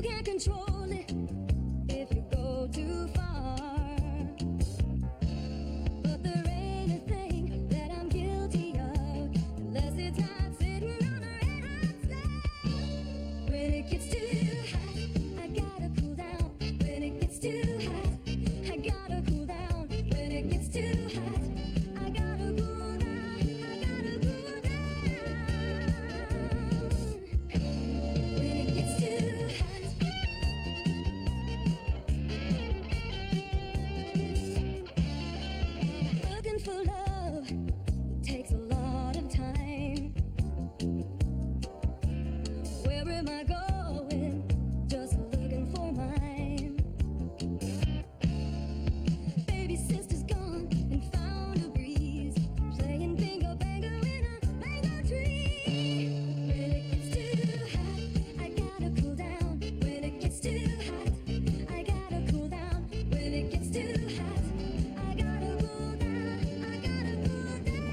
You can't control it if you go too far. But there ain't a thing that I'm guilty of unless it's not sitting on a red hot stove. When it gets too hot, I gotta cool down. When it gets too hot, I gotta cool down. When it gets too hot, I gotta cool down. I gotta cool down. When it gets too hot. Looking for love takes a lot of time. Where am I going? Just looking for mine. Baby sister's gone and found a breeze, playing bingo bango in a mango tree. When it gets too hot, I gotta cool down. When it gets too hot, I gotta cool down. When it gets too hot, I gotta cool down. I gotta cool down.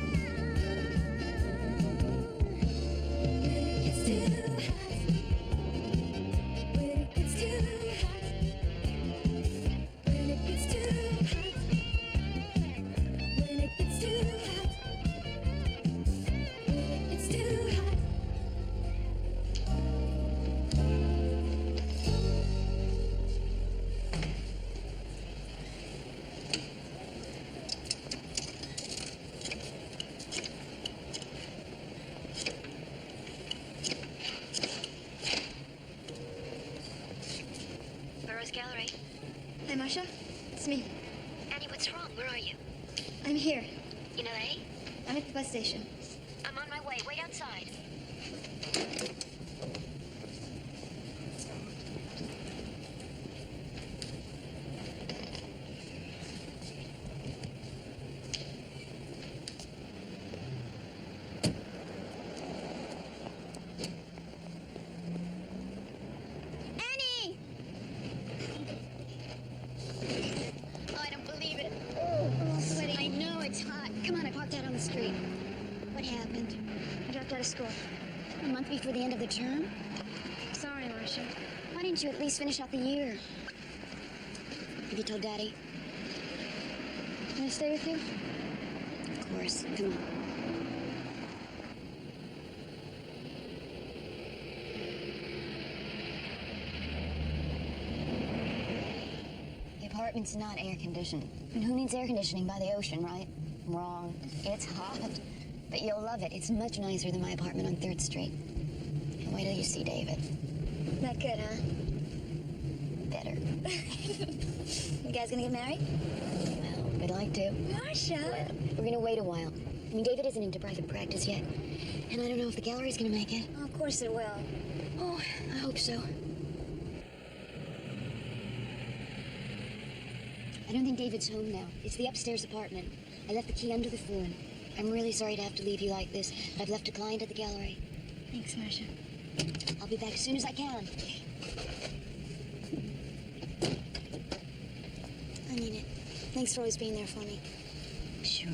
When it gets too hot, when it gets too hot, when it gets too hot, when it gets too hot, when it gets too hot. Burroughs Gallery. Hi, Masha. It's me. Annie, what's wrong? Where are you? I'm here. In LA? I'm at the bus station. I'm on my way. Wait outside. Annie! Oh, I don't believe it. Oh, sweaty. I know, it's hot. Come on, I parked out on the street. What happened? I dropped out of school. A month before the end of the term? Sorry, Marcia. Why didn't you at least finish out the year? Have you told Daddy? Can I stay with you? Of course. Come on. The apartment's not air conditioned. And who needs air conditioning by the ocean, right? Wrong. It's hot. But you'll love it. It's much nicer than my apartment on 3rd Street. And wait till you see David. Not good, huh? Better. You guys gonna get married? Well, we'd like to. Marcia! We're gonna wait a while. I mean, David isn't into private practice yet. And I don't know if the gallery's gonna make it. Oh, of course it will. Oh, I hope so. I don't think David's home now. It's the upstairs apartment. I left the key under the floor. I'm really sorry to have to leave you like this, but I've left a client at the gallery. Thanks, Marcia. I'll be back as soon as I can. I mean it. Thanks for always being there for me. Sure.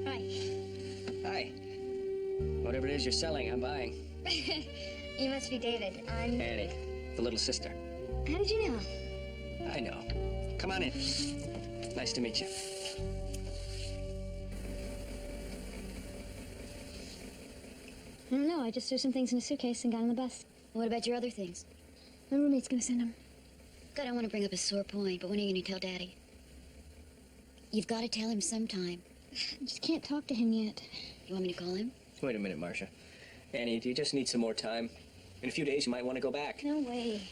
Hi. Hi. Whatever it is you're selling, I'm buying. You must be David. I'm... Annie, the little sister. How did you know? I know. Come on in. Nice to meet you. I don't know. I just threw some things in a suitcase and got on the bus. What about your other things? My roommate's gonna send them. God, I want to bring up a sore point, but when are you going to tell Daddy? You've got to tell him sometime. I just can't talk to him yet. You want me to call him? Wait a minute, Marcia. Annie, do you just need some more time? In a few days, you might want to go back. No way.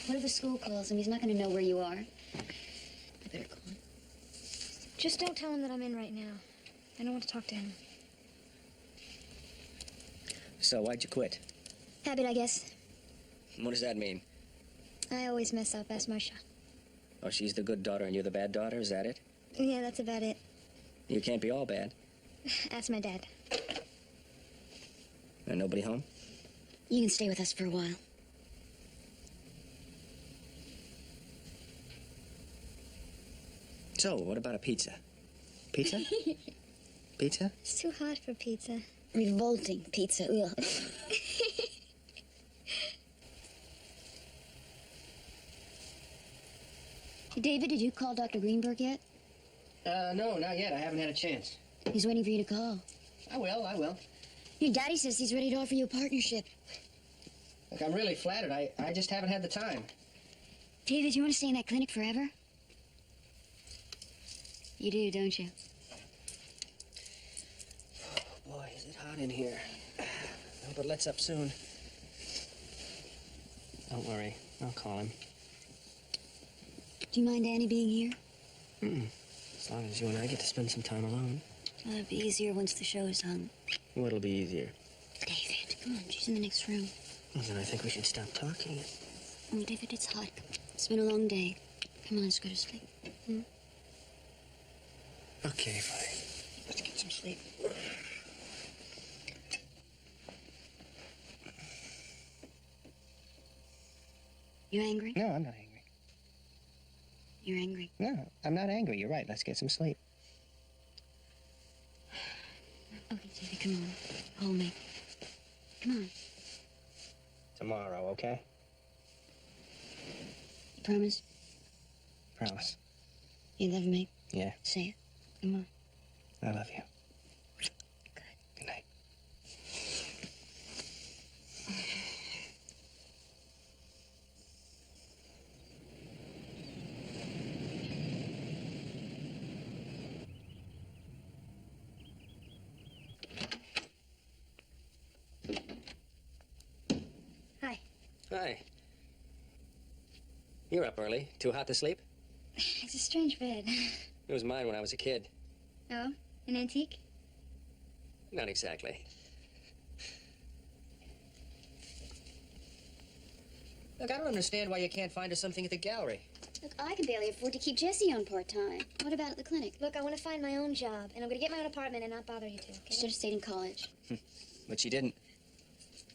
What if the school calls him? He's not going to know where you are. I better call him. Just don't tell him that I'm in right now. I don't want to talk to him. So, why'd you quit? Habit, I guess. What does that mean? I always mess up. Ask Marcia. Oh, she's the good daughter and you're the bad daughter? Is that it? Yeah, that's about it. You can't be all bad. Ask my dad. Nobody home? You can stay with us for a while. So, what about a pizza? Pizza? Pizza? It's too hot for pizza. Revolting pizza. Ugh. David, did you call Dr. Greenberg yet? No, not yet. I haven't had a chance. He's waiting for you to call. I will. Your daddy says he's ready to offer you a partnership. Look, I'm really flattered. I just haven't had the time. David, you want to stay in that clinic forever? You do, don't you? Boy, is it hot in here. Oh, but let's up soon. Don't worry. I'll call him. Do you mind Annie being here? As long as you and I get to spend some time alone. Well, it'll be easier once the show is hung. What'll be easier? David, come on, she's in the next room. Well, then I think we should stop talking. Oh, David, it's hot. It's been a long day. Come on, let's go to sleep. Okay, fine. Let's get some sleep. You angry? No, I'm not angry. You're angry. No, I'm not angry. You're right. Let's get some sleep. Okay, David, come on. Hold me. Come on. Tomorrow, okay? You promise? Promise. You love me? Yeah, Say it. Come on. I love you. Good. Good night. Hi. Hi. You're up early. Too hot to sleep? It's a strange bed. It was mine when I was a kid. Oh, an antique? Not exactly. Look, I don't understand why you can't find us something at the gallery. Look, I can barely afford to keep Jesse on part-time. What about at the clinic? Look, I want to find my own job, and I'm going to get my own apartment and not bother you two, You okay? should have stayed in college. But she didn't.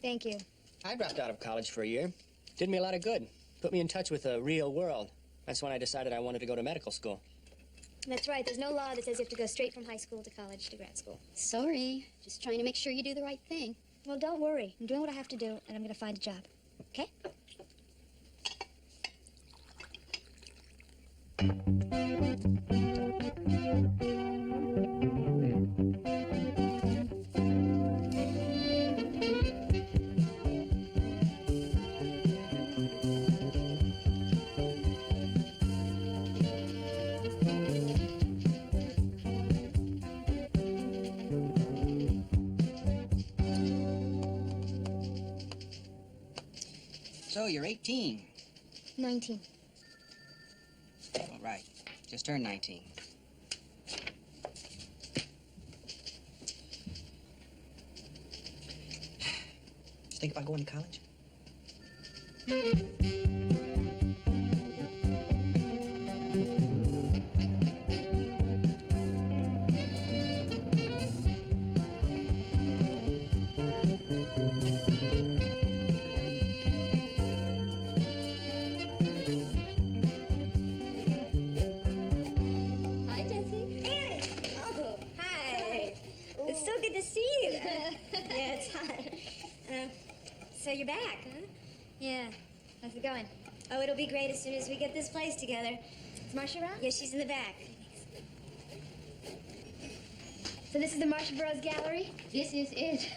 Thank you. I dropped out of college for a year. Did me a lot of good. Put me in touch with the real world. That's when I decided I wanted to go to medical school. That's right. There's no law that says you have to go straight from high school to college to grad school. Sorry. Just trying to make sure you do the right thing. Well, don't worry. I'm doing what I have to do, and I'm going to find a job. Okay? So, you're 18. 19. All right. Just turned 19. Just think about going to college? Hi, Jesse. Annie! Oh, hi. It's so good to see you. Yeah, it's hot. So you're back, huh? Yeah. How's it going? Oh, it'll be great as soon as we get this place together. Is Marcia around? Yeah, she's in the back. So this is the Marcia Burroughs Gallery? This is it.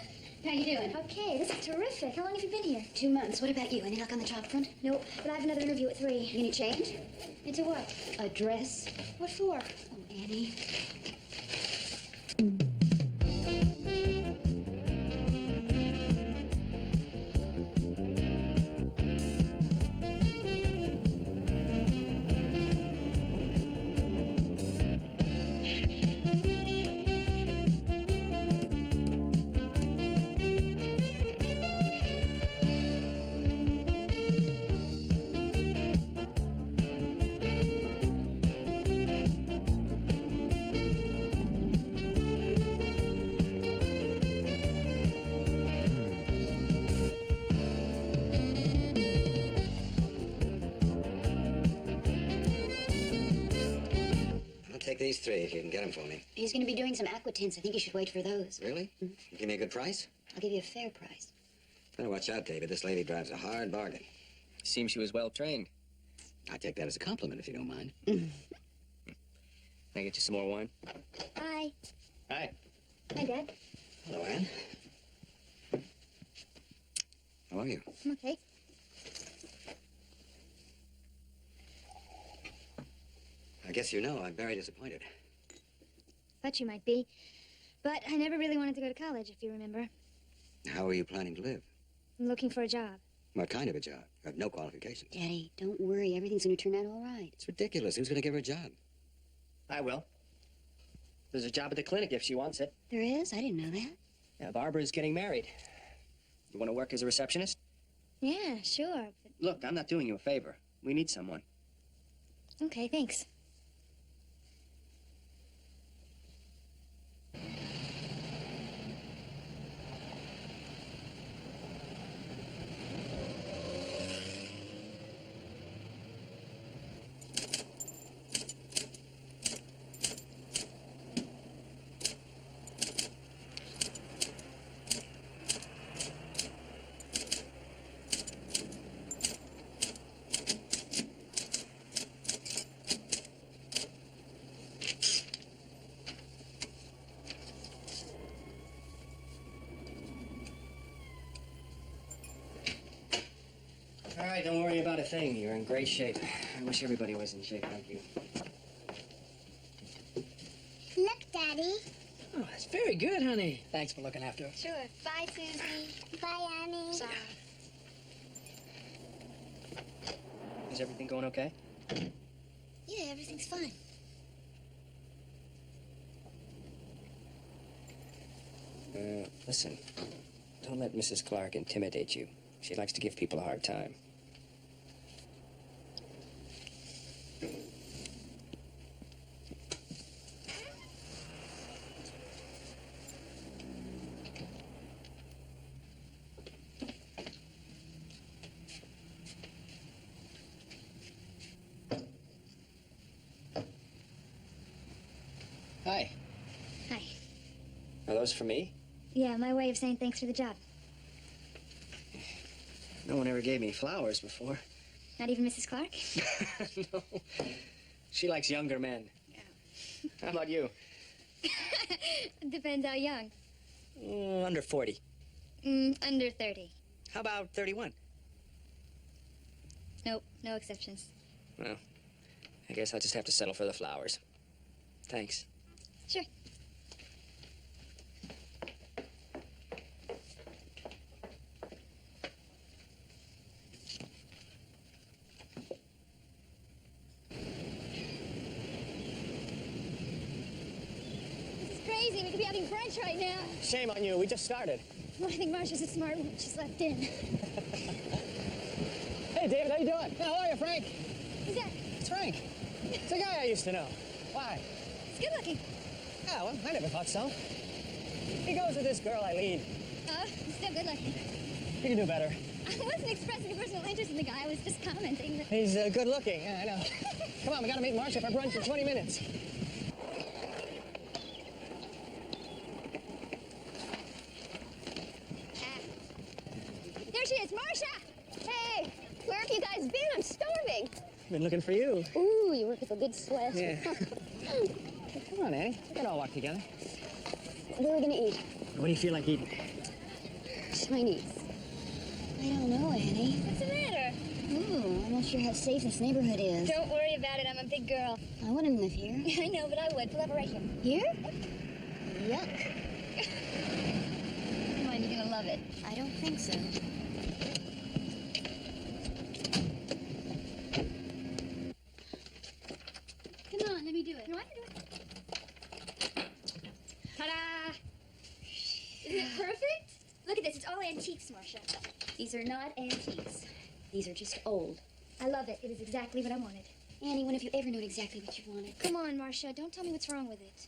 How you doing? Okay, this is terrific. How long have you been here? 2 months. What about you? Any luck on the job front? Nope, but I have another interview at 3. You gonna change? Into what? A dress? What for? Oh, Annie. take these 3 if you can get them for me. He's going to be doing some aqua tints. I think you should wait for those. Really? Give me a good price? I'll give you a fair price. Better watch out, David. This lady drives a hard bargain. Seems she was well trained. I take that as a compliment, if you don't mind. Can I get you some more wine? Hi. Hi. Hi, Dad. Hello, Anne. How are you? I'm okay. I guess you know I'm very disappointed. Thought you might be. But I never really wanted to go to college, if you remember. How are you planning to live? I'm looking for a job. What kind of a job? You have no qualifications. Daddy, don't worry. Everything's going to turn out all right. It's ridiculous. Who's going to give her a job? I will. There's a job at the clinic if she wants it. There is? I didn't know that. Yeah, Barbara's getting married. You want to work as a receptionist? Yeah, sure. But... Look, I'm not doing you a favor. We need someone. Okay, thanks. All right, don't worry about a thing. You're in great shape. I wish everybody was in shape like you. Look, Daddy. Oh, that's very good, honey. Thanks for looking after her. Sure. Bye, Susie. Bye, Annie. Bye. Is everything going okay? Yeah, everything's fine. Listen. Don't let Mrs. Clark intimidate you. She likes to give people a hard time. Hi. Hi. Are those for me? Yeah, my way of saying thanks for the job. No one ever gave me flowers before. Not even Mrs. Clark? No. She likes younger men. Yeah. How about you? Depends how young. Under 40. Under 30. How about 31? Nope, no exceptions. Well, I guess I'll just have to settle for the flowers. Thanks. Sure. Crazy. We could be having brunch right now. Shame on you. We just started. Well, I think Marcia's a smart one. She's left in. Hey, David, how you doing? How are you, Frank? Who's that? It's Frank. It's a guy I used to know. Why? He's good looking. Yeah, well, I never thought so. He goes with this girl, Eileen. He's still good looking. You can do better. I wasn't expressing a personal interest in the guy. I was just commenting that... He's good looking. Yeah, I know. Come on, we gotta meet Marcia for brunch in 20 minutes. There she is, Marcia! Hey, where have you guys been? I'm starving. Been looking for you. Ooh, you work with a good sweat. Yeah. Come on, Annie. We can all walk together. Where are we gonna eat? What do you feel like eating? Chinese. I don't know, Annie. What's the matter? Ooh, I'm not sure how safe this neighborhood is. Don't worry about it. I'm a big girl. I wouldn't live here. I know, but I would. Pull up right here. Here? Yuck. Come on, you're gonna love it. I don't think so. Come on, let me do it. No, I can do it. Ta-da! Isn't it perfect? Look at this. It's all antiques, Marcia. These are not antiques. These are just old. I love it. It is exactly what I wanted. Annie, when have you ever known exactly what you wanted? Come on, Marcia. Don't tell me what's wrong with it.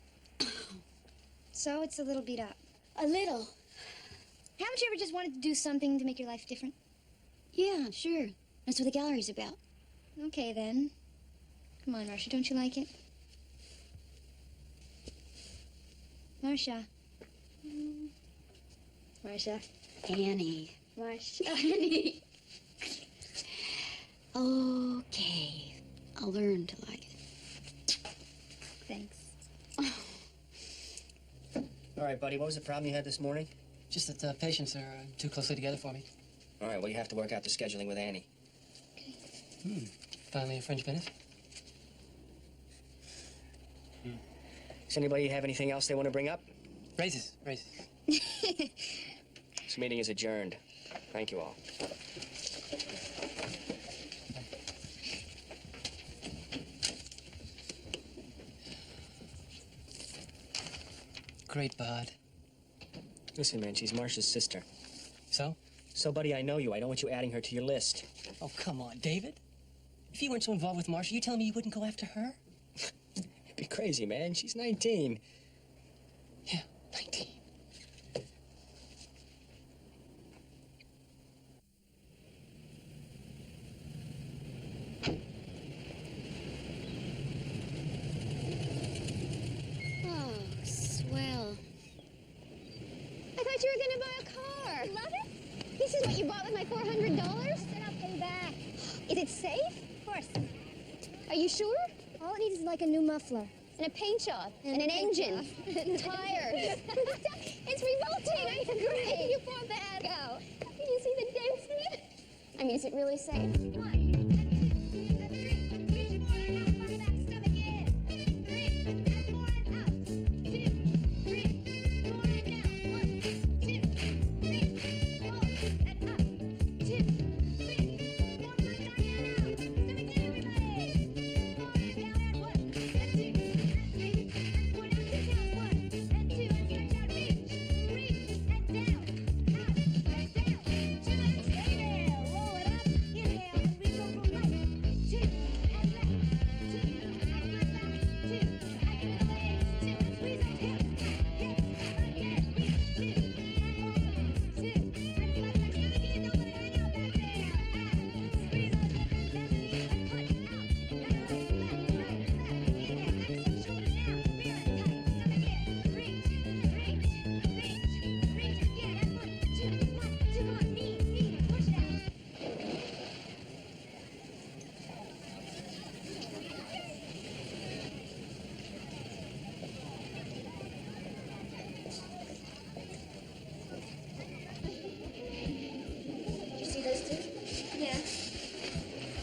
So it's a little beat up. A little? Haven't you ever just wanted to do something to make your life different? Yeah, sure. That's what the gallery's about. Okay, then. Come on, Marcia. Don't you like it? Marcia. Marcia. Annie. Marcia. Annie. Okay. I'll learn to like it. Thanks. All right, buddy, what was the problem you had this morning? Just that the patients are too closely together for me. All right, well, you have to work out the scheduling with Annie. Finally a fringe benefit. Does anybody have anything else they want to bring up? Raises. This meeting is adjourned. Thank you all. Great bod. Listen, man, she's Marcia's sister. So? So, buddy, I know you. I don't want you adding her to your list. Oh, come on, David. If you weren't so involved with Marcia, you telling me you wouldn't go after her? You'd be crazy, man. She's 19. Yeah, 19. Oh, swell. I thought you were gonna buy a car. Love it? This is what you bought with my $400? Then I'll pay back. Is it safe? Of course. Are you sure? All it needs is like a new muffler. And a paint job. And an engine. Tires. It's revolting. I agree. You poor bad. Go. Can you see the dents in it? I mean, is it really safe?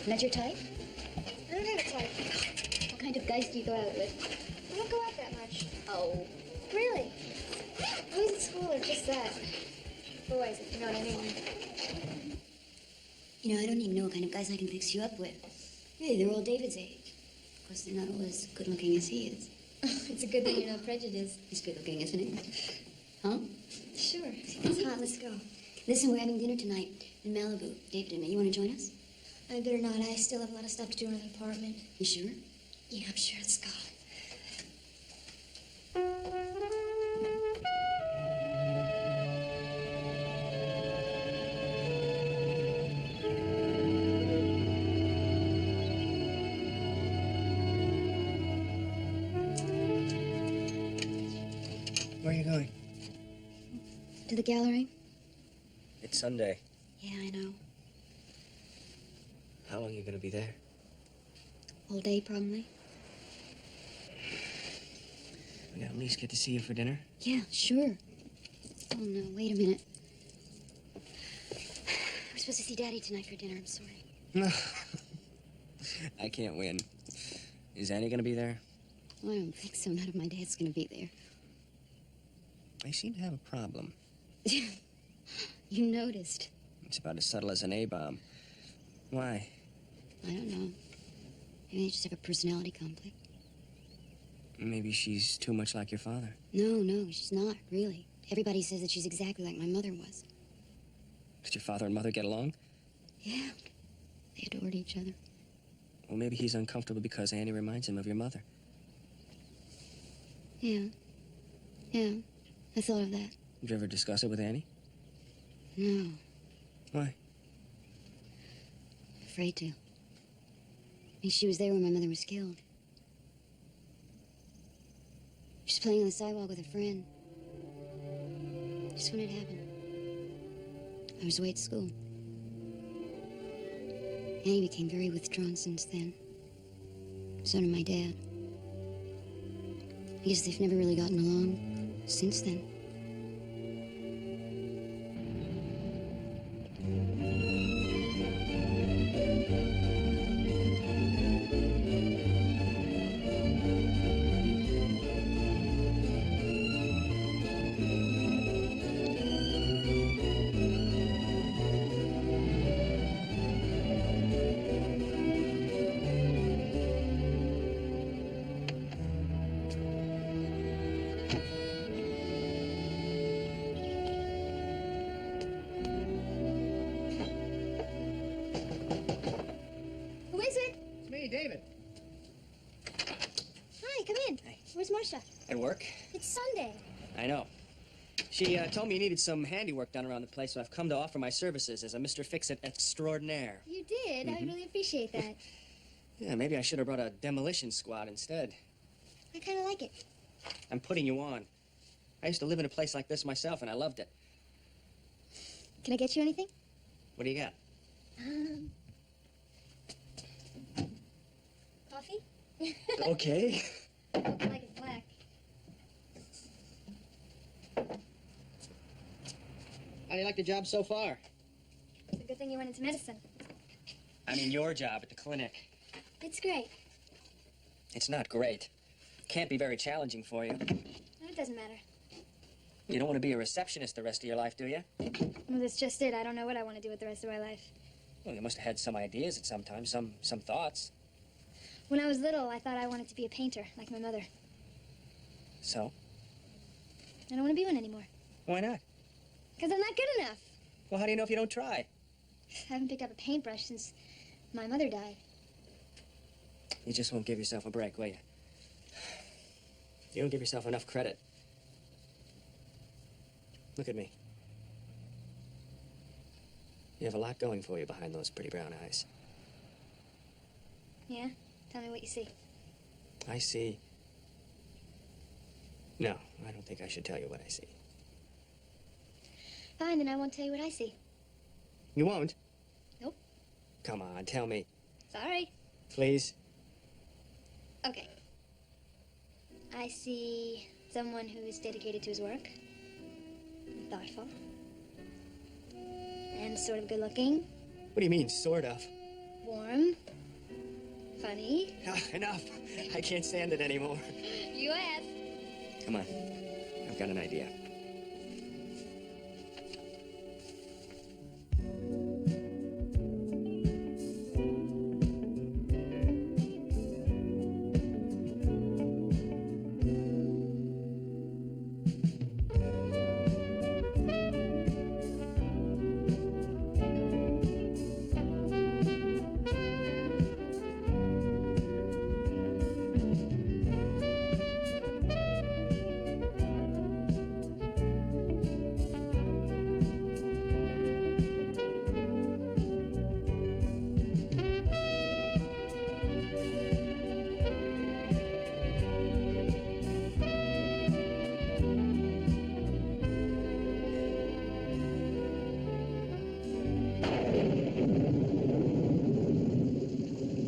Not your type? I don't have a type. What kind of guys do you go out with? I don't go out that much. Oh. Really? Boys at school are just that. Boys, if you know what I mean. You know, I don't even know what kind of guys I can fix you up with. Really, they're all David's age. Of course, they're not all as good looking as he is. It's a good thing you're not prejudiced. He's good looking, isn't he? Huh? Sure. It's hot. Let's go. Listen, we're having dinner tonight in Malibu. David and me. You want to join us? I better not. I still have a lot of stuff to do in the apartment. You sure? Yeah, I'm sure. Let's go. Where are you going? To the gallery? It's Sunday. Yeah, I know. How long are you going to be there? All day, probably. We can at least get to see you for dinner. Yeah, sure. Oh, no, wait a minute. We're supposed to see Daddy tonight for dinner. I'm sorry. No. I can't win. Is Annie going to be there? Well, I don't think so. None of my dad's going to be there. I seem to have a problem. You noticed. It's about as subtle as an A-bomb. Why? I don't know. Maybe they just have a personality conflict. Maybe she's too much like your father. No, she's not, really. Everybody says that she's exactly like my mother was. Did your father and mother get along? Yeah. They adored each other. Well, maybe he's uncomfortable because Annie reminds him of your mother. Yeah. I thought of that. Did you ever discuss it with Annie? No. Why? Afraid to. I mean, she was there when my mother was killed. She was playing on the sidewalk with a friend. Just when it happened. I was away at school. Annie became very withdrawn since then. So did my dad. I guess they've never really gotten along since then. David. Hi, come in. Hey. Where's Marcia? At work? It's Sunday. I know. She told me you needed some handiwork done around the place, so I've come to offer my services as a Mr. Fix-It extraordinaire. You did? I really appreciate that. Yeah, maybe I should have brought a demolition squad instead. I kind of like it. I'm putting you on. I used to live in a place like this myself, and I loved it. Can I get you anything? What do you got? Coffee? Okay. I like it black. How do you like the job so far? It's a good thing you went into medicine. I mean, your job at the clinic. It's great. It's not great. Can't be very challenging for you. No, it doesn't matter. You don't want to be a receptionist the rest of your life, do you? Well, that's just it. I don't know what I want to do with the rest of my life. Well, you must have had some ideas at some time, some thoughts. When I was little, I thought I wanted to be a painter, like my mother. So? I don't want to be one anymore. Why not? Because I'm not good enough. Well, how do you know if you don't try? I haven't picked up a paintbrush since my mother died. You just won't give yourself a break, will you? You don't give yourself enough credit. Look at me. You have a lot going for you behind those pretty brown eyes. Yeah? Tell me what you see. I see... No, I don't think I should tell you what I see. Fine, then I won't tell you what I see. You won't? Nope. Come on, tell me. Sorry. Please? Okay. I see someone who's dedicated to his work. Thoughtful. And sort of good looking. What do you mean, sort of? Warm. Funny. Enough. I can't stand it anymore. You have. Come on. I've got an idea.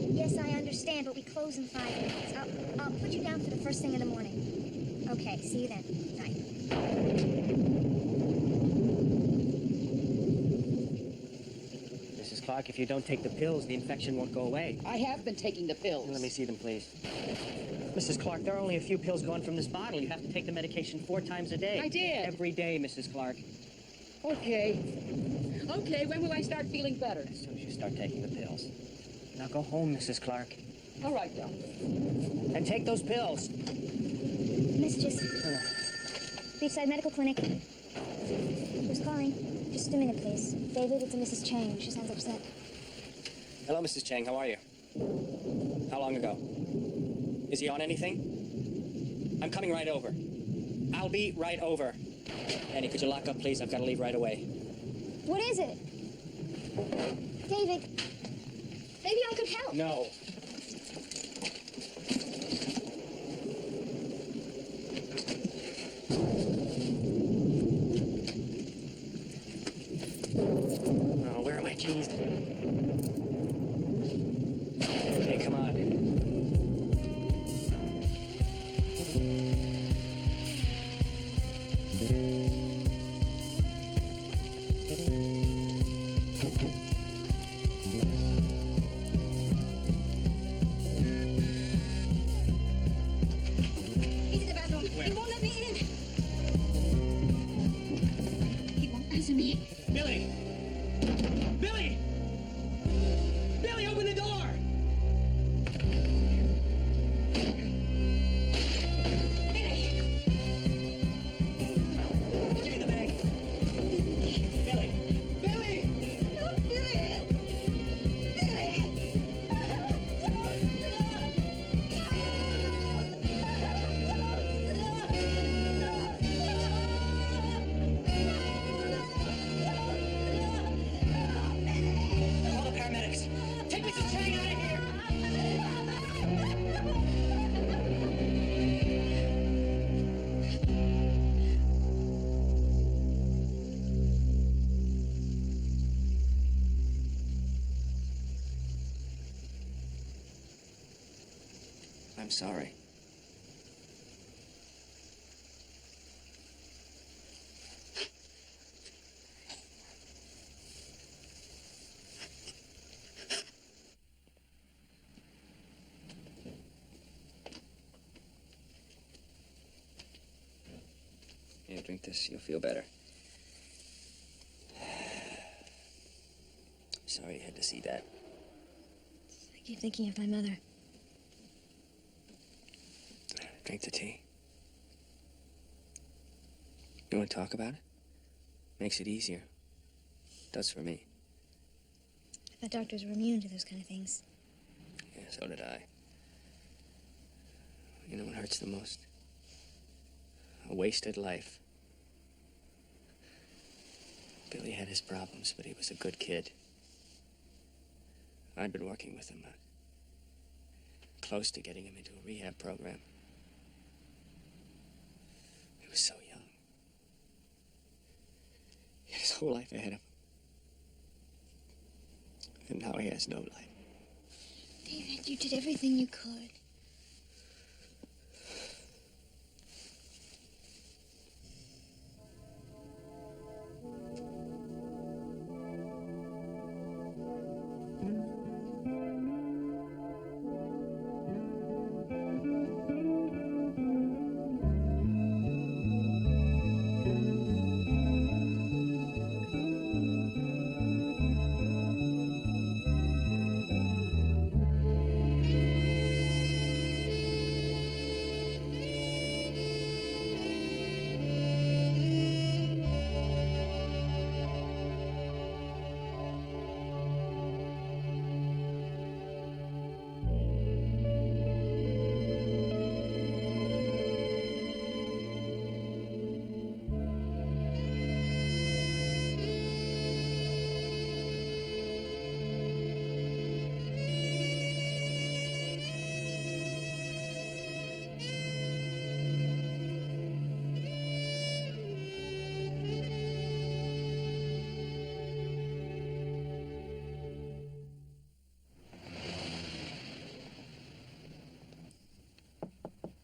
Yes, I understand, but we close in 5 minutes. I'll put you down for the first thing in the morning. Okay, see you then. Night. Mrs. Clark, if you don't take the pills, the infection won't go away. I have been taking the pills. Let me see them, please. Mrs. Clark, there are only a few pills gone from this bottle. You have to take the medication 4 times a day. I did. Every day, Mrs. Clark. Okay. Okay, when will I start feeling better? As soon as you start taking the pills. Now go home, Mrs. Clark. All right, Doc. And take those pills. Messages. Beachside Medical Clinic. Who's calling? Just a minute, please. David, it's a Mrs. Chang. She sounds upset. Hello, Mrs. Chang. How are you? How long ago? Is he on anything? I'm coming right over. I'll be right over. Annie, could you lock up, please? I've got to leave right away. What is it? David, maybe I could help. No. Oh, where are my keys? Okay, come on. He's in the bathroom. He won't let me in. He won't answer me. Billy! Billy! Billy, open the door! Give me the bag. Billy! Billy! Call the paramedics. Take Mrs. Chang out of here! I'm sorry. Here, drink this. You'll feel better. Sorry you had to see that. I keep thinking of my mother. Drink the tea. You want to talk about it? Makes it easier. Does for me. I thought doctors were immune to those kind of things. Yeah, so did I. You know what hurts the most? A wasted life. Billy had his problems, but he was a good kid. I'd been working with him, close to getting him into a rehab program. He was so young. He had his whole life ahead of him. And now he has no life. David, you did everything you could.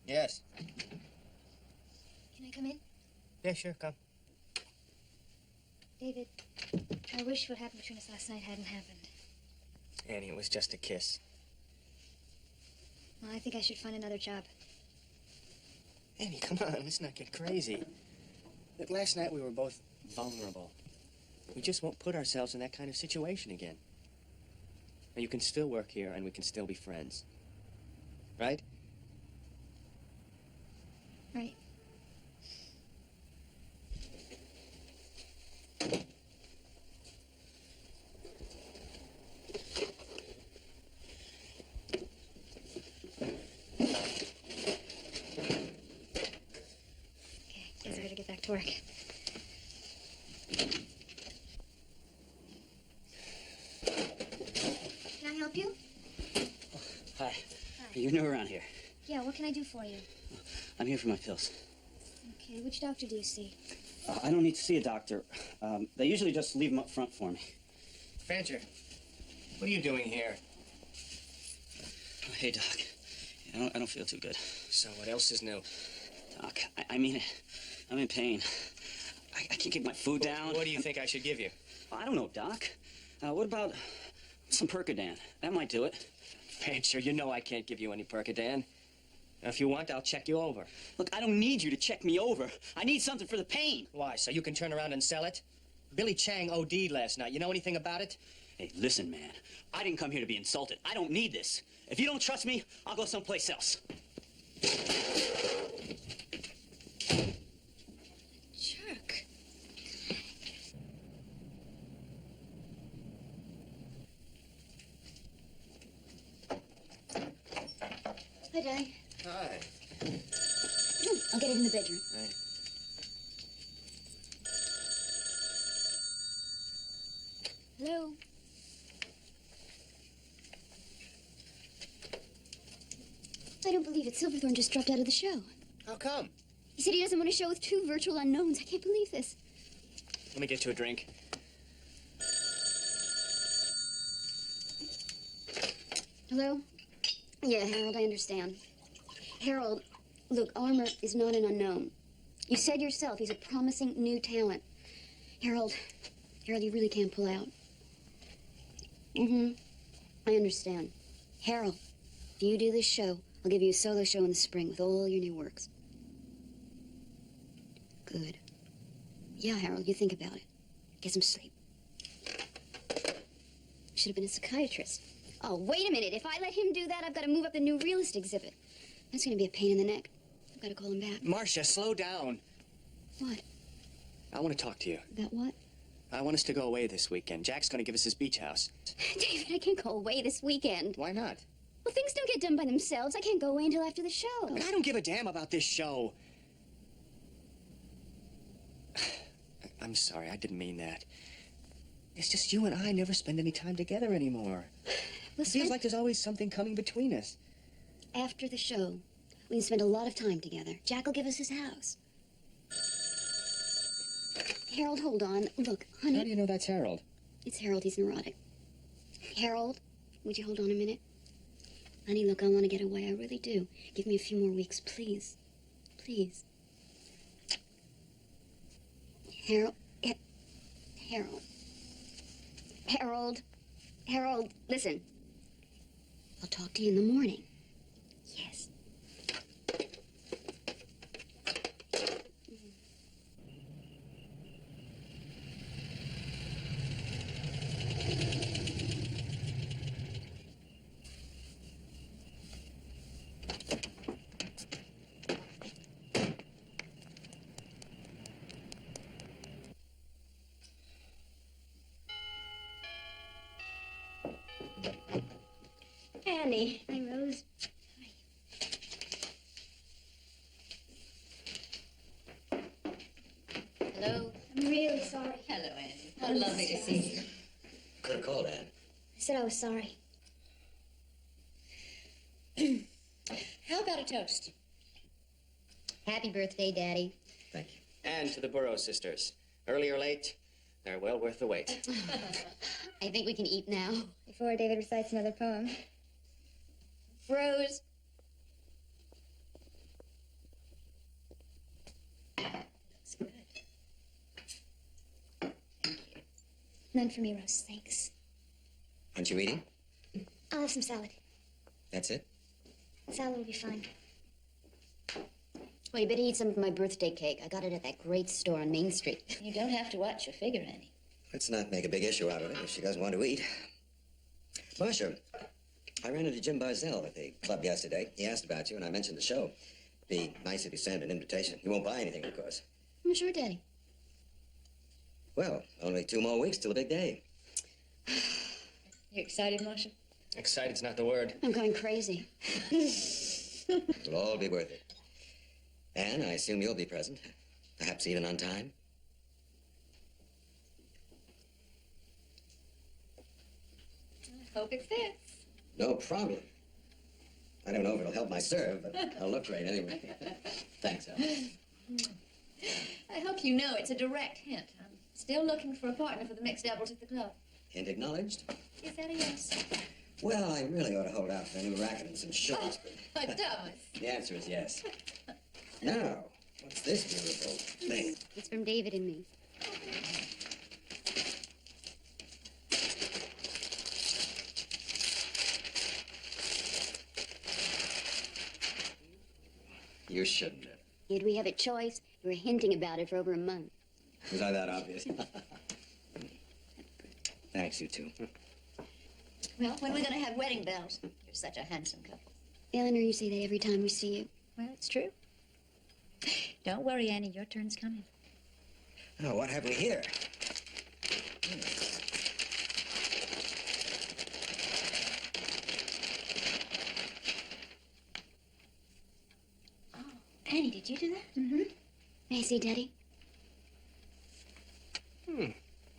Yes. Can I come in? Yeah, sure, come. David, I wish what happened between us last night hadn't happened. Annie, it was just a kiss. Well, I think I should find another job. Annie, come on, let's not get crazy. Look, last night we were both vulnerable. We just won't put ourselves in that kind of situation again. Now, you can still work here, and we can still be friends. Right? Right. Okay, guess I better get back to work. Can I help you? Hi. You're new around here. Yeah, what can I do for you? I'm here for my pills. Okay, which doctor do you see? I don't need to see a doctor. They usually just leave them up front for me. Fancher, what are you doing here? Oh, hey, Doc. I don't feel too good. So what else is new? Doc, I mean it. I'm in pain. I can't get my food down. What do you think I should give you? I don't know, Doc. What about some Percodan? That might do it. Fancher, you know I can't give you any Percodan. If you want, I'll check you over. Look, I don't need you to check me over. I need something for the pain. Why, so you can turn around and sell it? Billy Chang OD'd last night. You know anything about it? Hey, listen, man. I didn't come here to be insulted. I don't need this. If you don't trust me, I'll go someplace else. Jerk. Hi, Daddy. Hi. I'll get it in the bedroom. Right. Hello? I don't believe it. Silverthorne just dropped out of the show. How come? He said he doesn't want a show with two virtual unknowns. I can't believe this. Let me get you a drink. Hello? Yeah, Harold, I understand. Harold, look, Armour is not an unknown. You said yourself he's a promising new talent. Harold, you really can't pull out. I understand. Harold, if you do this show, I'll give you a solo show in the spring with all your new works. Good. Yeah, Harold, you think about it. Get some sleep. Should have been a psychiatrist. Oh, wait a minute. If I let him do that, I've got to move up the new realist exhibit. That's going to be a pain in the neck. I've got to call him back. Marcia, slow down. What? I want to talk to you. About what? I want us to go away this weekend. Jack's going to give us his beach house. David, I can't go away this weekend. Why not? Well, things don't get done by themselves. I can't go away until after the show. But I don't give a damn about this show. I'm sorry, I didn't mean that. It's just you and I never spend any time together anymore. It feels like there's always something coming between us. After the show, we can spend a lot of time together. Jack will give us his house. Harold, hold on. Look, honey. How do you know that's Harold? It's Harold. He's neurotic. Harold, would you hold on a minute? Honey, look, I want to get away. I really do. Give me a few more weeks, please. Please. Harold. Harold. Harold. Harold, listen. I'll talk to you in the morning. Yes. Annie. Hi, Rose. Hello. I'm really sorry. Hello, Annie. How lovely to see you. Could have called, Anne. I said I was sorry. How about a toast? Happy birthday, Daddy. Thank you. And to the Burroughs sisters. Early or late, they're well worth the wait. I think we can eat now. Before David recites another poem. Rose. That's good. Thank you. None for me, Rose. Thanks. Aren't you eating? I'll have some salad. That's it? Salad will be fine. Well, you better eat some of my birthday cake. I got it at that great store on Main Street. You don't have to watch your figure, Annie. Let's not make a big issue out of it if she doesn't want to eat. Marcia, I ran into Jim Barzell at the club yesterday. He asked about you, and I mentioned the show. Be nice if you send an invitation. You won't buy anything, of course. I'm sure, Daddy. Well, only 2 more weeks till the big day. You excited, Marcia? Excited's not the word. I'm going crazy. It'll all be worth it. And I assume you'll be present. Perhaps even on time. I hope it fits. No problem. I don't know if it'll help my serve, but I'll look great anyway. Thanks, Al. I hope you know it's a direct hint. I'm still looking for a partner for the mixed doubles at the club. Hint acknowledged. Is that a yes? Well, I really ought to hold out for a new racket and some shorts, but Thomas. the answer is yes. Now, what's this beautiful thing? It's from David and me. You shouldn't have. Did we have a choice? We were hinting about it for over a month. Was I that obvious? Thanks, you two. Well, when are we going to have wedding bells? You're such a handsome couple. Eleanor, you say that every time we see you. Well, it's true. Don't worry, Annie. Your turn's coming. Oh, what have we here? Oh, Annie, did you do that? Mm-hmm. May I see, Daddy?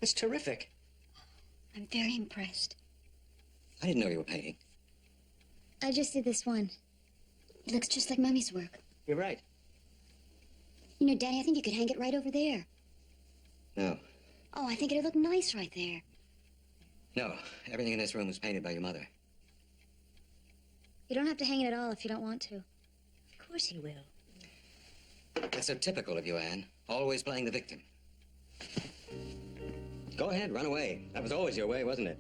It's terrific. I'm very impressed. I didn't know you were painting. I just did this one. It looks just like Mummy's work. You're right. You know, Daddy, I think you could hang it right over there. No. Oh, I think it'd look nice right there. No, everything in this room was painted by your mother. You don't have to hang it at all if you don't want to. Of course he will. That's so typical of you, Anne. Always playing the victim. Go ahead, run away. That was always your way, wasn't it?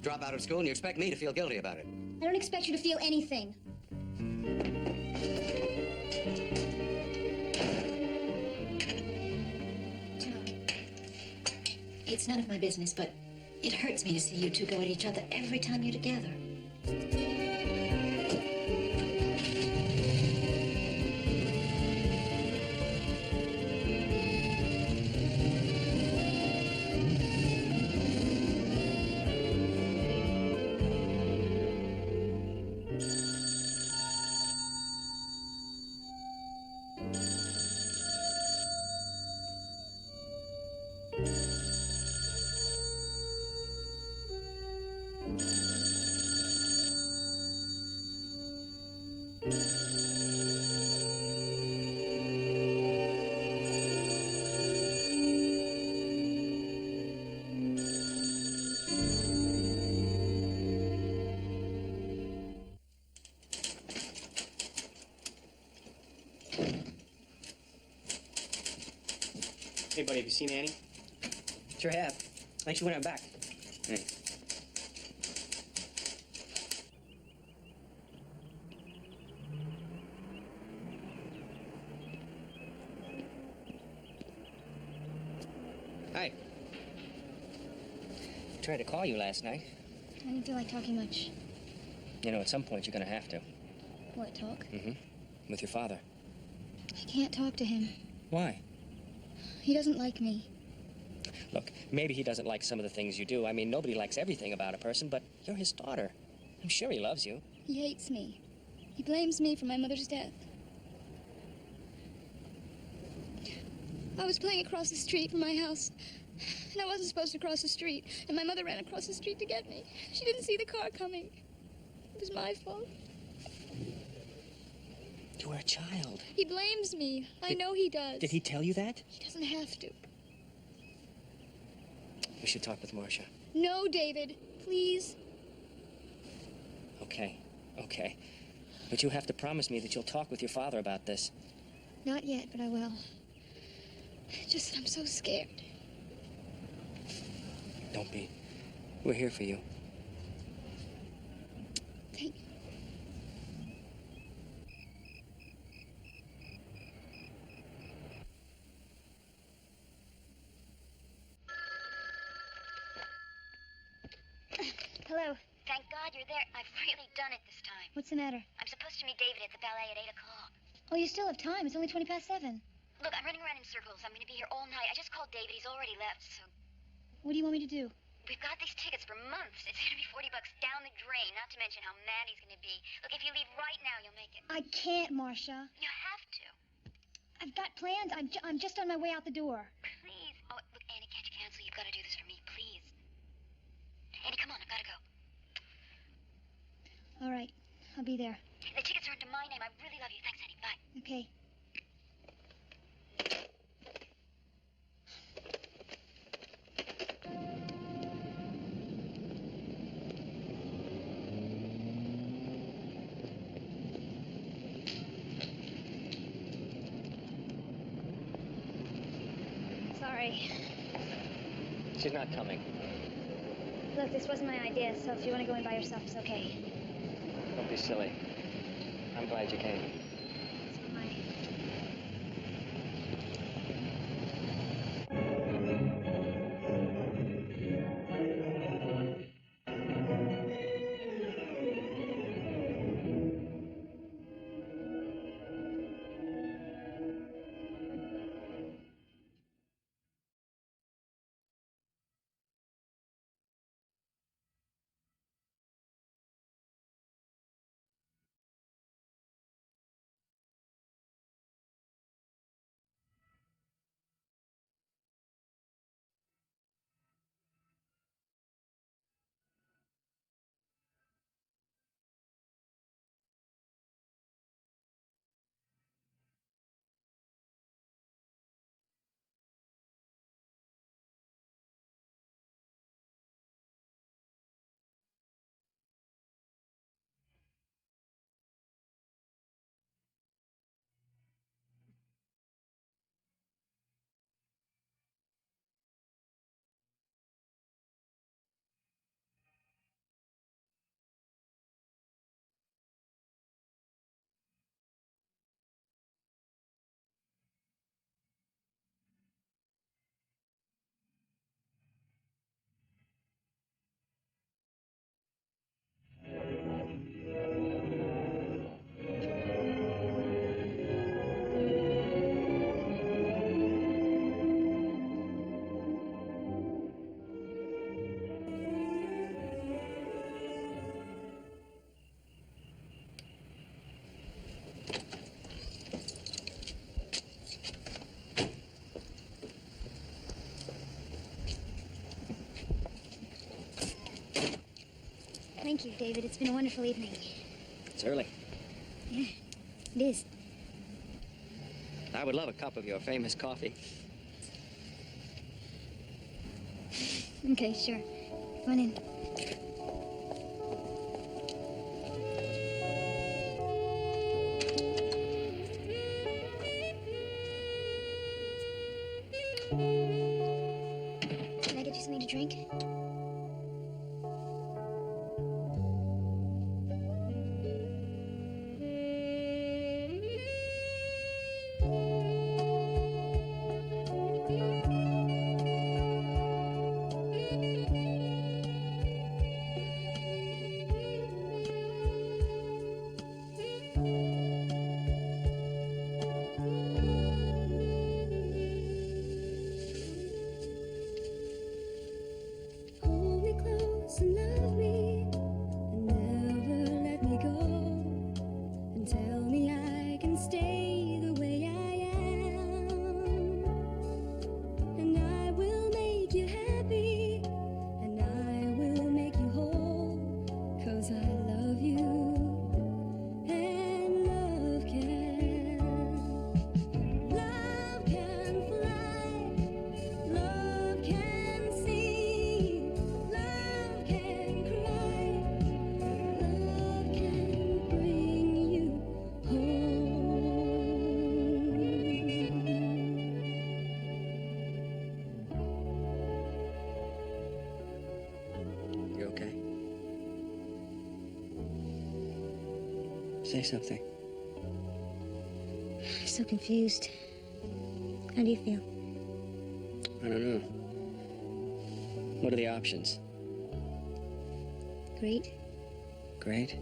Drop out of school and you expect me to feel guilty about it. I don't expect you to feel anything. It's none of my business, but it hurts me to see you two go at each other every time you're together. Hey, buddy, have you seen Annie? Sure have. I think she went out back. Hey. Hi. I tried to call you last night. I didn't feel like talking much. You know, at some point you're gonna have to. What, talk? Mm-hmm. With your father. I can't talk to him. Why? He doesn't like me. Look, maybe he doesn't like some of the things you do. I mean, nobody likes everything about a person, but you're his daughter. I'm sure he loves you. He hates me. He blames me for my mother's death. I was playing across the street from my house, and I wasn't supposed to cross the street, and my mother ran across the street to get me. She didn't see the car coming. It was my fault. You were a child. He blames me. I know he does. Did he tell you that? He doesn't have to. We should talk with Marcia. No, David. Please. Okay, okay. But you have to promise me that you'll talk with your father about this. Not yet, but I will. Just that I'm so scared. Don't be. We're here for you. Thank you. Hello. Thank God you're there. I've really done it this time. What's the matter? I'm supposed to meet David at the ballet at 8 o'clock. Oh, you still have time. It's only 7:20. Look, I'm running around in circles. I'm going to be here all night. I just called David. He's already left, so... What do you want me to do? We've got these tickets for months. It's going to be $40 down the drain, not to mention how mad he's going to be. Look, if you leave right now, you'll make it. I can't, Marcia. You have to. I've got plans. I'm just on my way out the door. Please. Oh, look, Annie, can't you cancel? You've got to do this for me, please. Annie, come on. I've got to go. All right. I'll be there. The tickets are under my name. I really love you. Thanks, Annie. Bye. Okay. sorry. She's not coming. Look, this wasn't my idea, so if you want to go in by yourself, it's okay. Don't be silly. I'm glad you came. So am I. Thank you, David. It's been a wonderful evening. It's early. Yeah, it is. I would love a cup of your famous coffee. Okay, sure. Come on in. Can I get you something to drink? Hold me close and love me, and never let me go, and tell me I can stay the way I am, and I will make you happy, and I will make you whole, 'cause I love you, and love can fly, love can see, love can cry, love can bring you home. You okay? Say something. I'm so confused. How do you feel? I don't know. What are the options? Great? Great?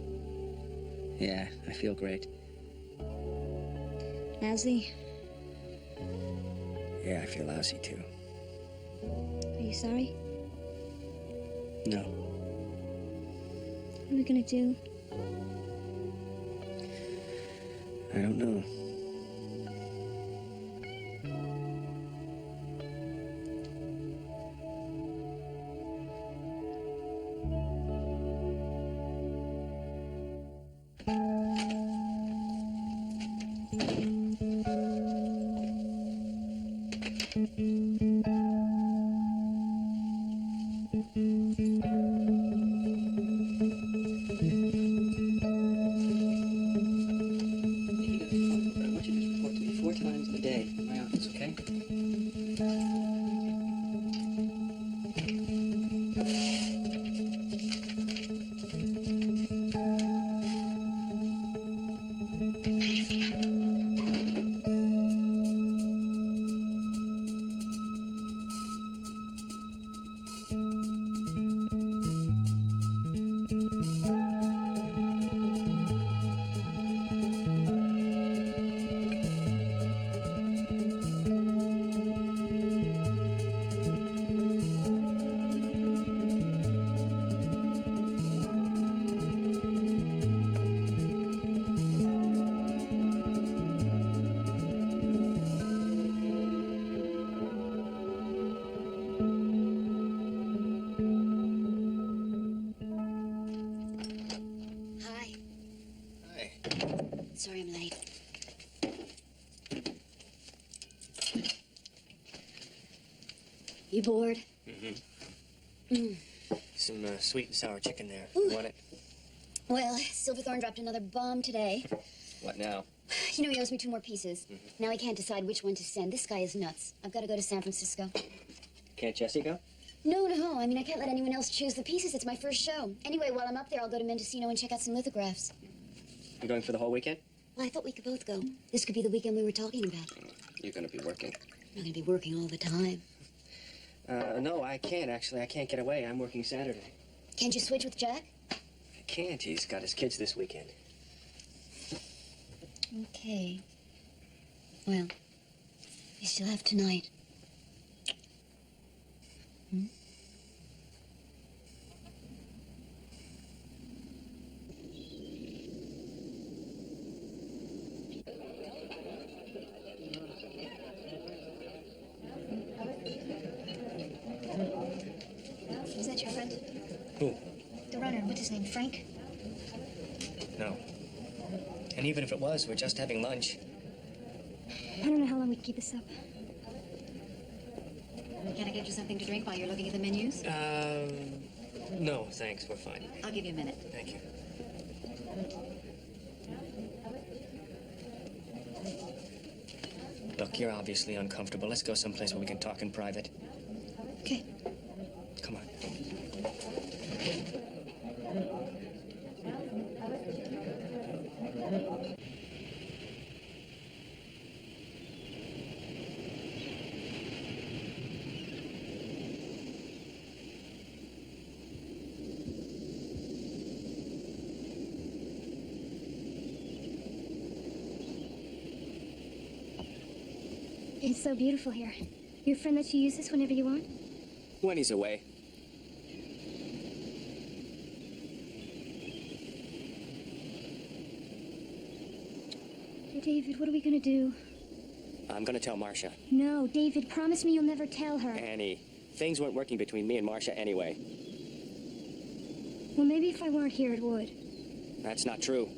Yeah, I feel great. Lousy? Yeah, I feel lousy too. Are you sorry? No. What are we gonna do? I don't know. I want you to report to me 4 times a day in my office, okay? You bored? Some sweet and sour chicken there. You want it? Well, Silverthorne dropped another bomb today. What now? You know, he owes me 2 more pieces. Now he can't decide which one to send. This guy is nuts. I've got to go to San Francisco. Can't Jessie go? No. I mean, I can't let anyone else choose the pieces. It's my first show. Anyway, while I'm up there, I'll go to Mendocino and check out some lithographs. You going for the whole weekend? Well, I thought we could both go. This could be the weekend we were talking about. You're gonna be working. I'm going to be working all the time. No, I can't, actually. I can't get away. I'm working Saturday. Can't you switch with Jack? I can't. He's got his kids this weekend. Okay. Well, you still have tonight. Is that your friend? Who? The runner. What's his name? Frank? No. And even if it was, we're just having lunch. I don't know how long we can keep this up. Can I get you something to drink while you're looking at the menus? No, thanks. We're fine. I'll give you a minute. Thank you. Look, you're obviously uncomfortable. Let's go someplace where we can talk in private. Okay. Come on. It's so beautiful here. Your friend lets you use this whenever you want? When he's away. Hey, David, what are we gonna do? I'm gonna tell Marcia. No, David, promise me you'll never tell her. Annie, things weren't working between me and Marcia anyway. Well, maybe if I weren't here, it would. That's not true.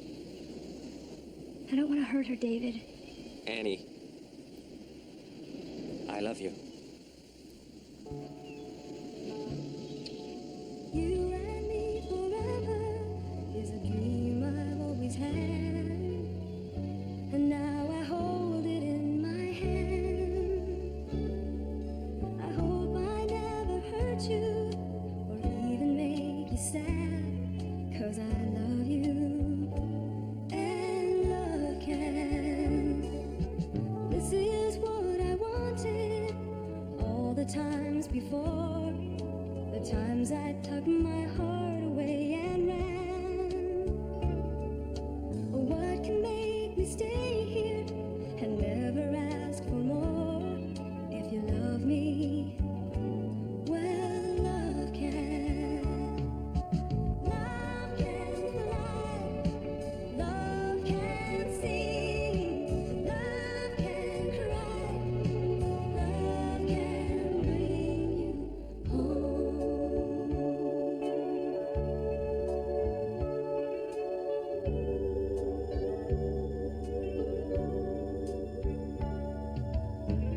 I don't want to hurt her, David. Annie, I love you. You and me forever is a dream I've always had. And now I hold it in my hand. I hope I never hurt you or even make you sad. 'Cause I love you and love can. This is what I wanted all the times before. The times I tucked my heart away and ran. Oh, what can make me stay here and never ask for more? If you love me, well, love can. Love can fly, love can sing, love can cry, love can bring you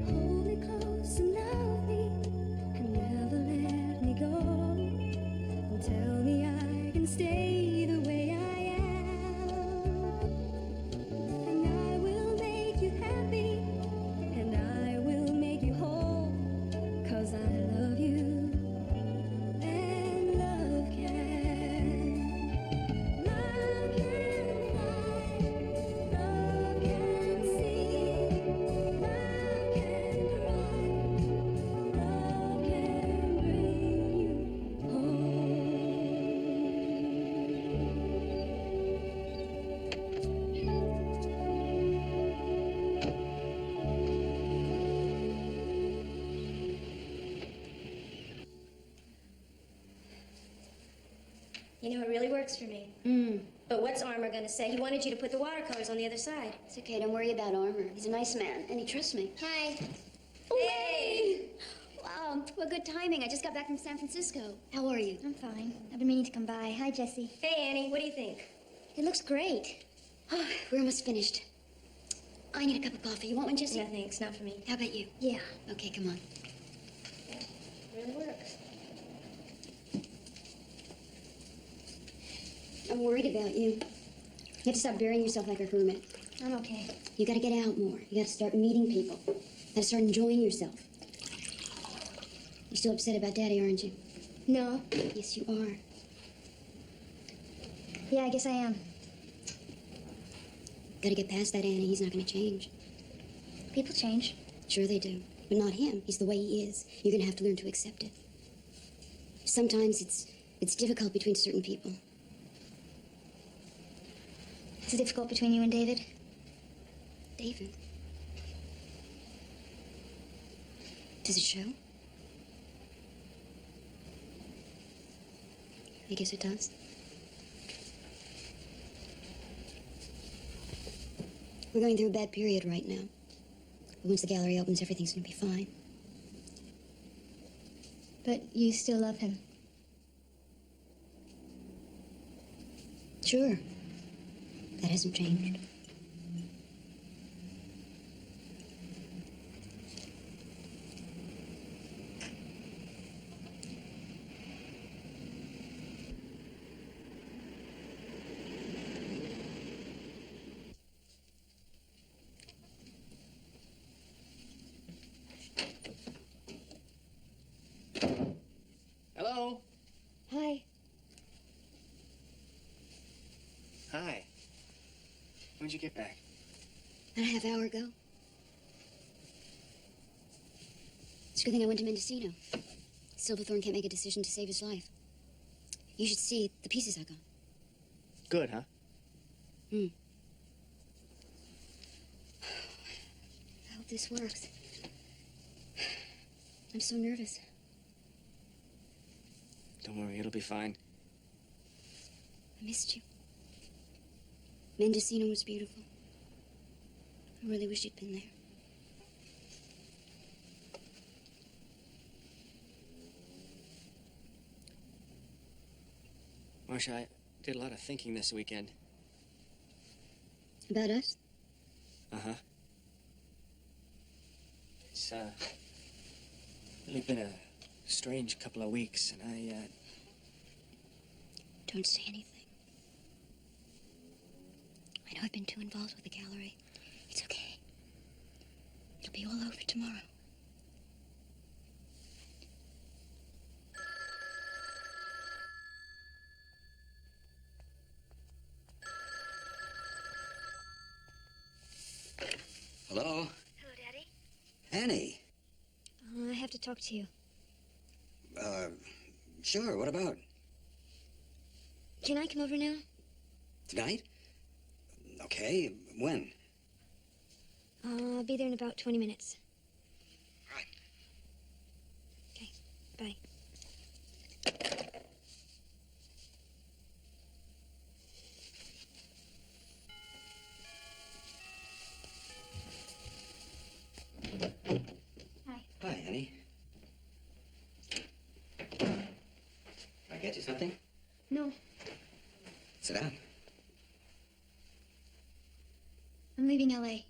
hold me close and love me and never let me go. And tell me I can stay the way I am. And I will make you happy and I will make you whole. 'Cause I love you and love can. Love can fly, love can sing, love can cry, love can bring you home. You know, it really works for me. But what's Armour gonna say? He wanted you to put the watercolors on the other side. It's okay, don't worry about Armour. He's a nice man, and he trusts me. Hi. Hey! Wow, well, good timing. I just got back from San Francisco. How are you? I'm fine. I've been meaning to come by. Hi, Jessie. Hey, Annie, what do you think? It looks great. We're almost finished. I need a cup of coffee. You want one, Jessie? No, thanks. Not for me. How about you? Yeah. Okay, come on. It really works. I'm worried about you. You have to stop burying yourself like a hermit. I'm okay. You gotta get out more. You gotta start meeting people. You gotta start enjoying yourself. You're still upset about Daddy, aren't you? No. Yes, you are. Yeah, I guess I am. Gotta get past that, Annie. He's not gonna change. People change. Sure they do. But not him. He's the way he is. You're gonna have to learn to accept it. Sometimes it's difficult between certain people. Is it difficult between you and David? David? Does it show? I guess it does. We're going through a bad period right now. But once the gallery opens, everything's gonna be fine. But you still love him. Sure. That hasn't changed. Hello? Hi. Hi. When'd you get back? About a half hour ago. It's a good thing I went to Mendocino. Silverthorne can't make a decision to save his life. You should see the pieces I got. Good, huh? I hope this works. I'm so nervous. Don't worry, it'll be fine. I missed you. Mendocino was beautiful. I really wish you'd been there. Marcia, I did a lot of thinking this weekend. About us? Uh-huh. It's, really been a strange couple of weeks, and I, Don't say anything. I know I've been too involved with the gallery. It's okay. It'll be all over tomorrow. Hello? Hello, Daddy. Annie. I have to talk to you. Sure, what about? Can I come over now? Tonight? Okay, when? I'll be there in about 20 minutes. Right. Okay, bye. Hi, Annie. I get you something? No, Sit down. I'm leaving L.A.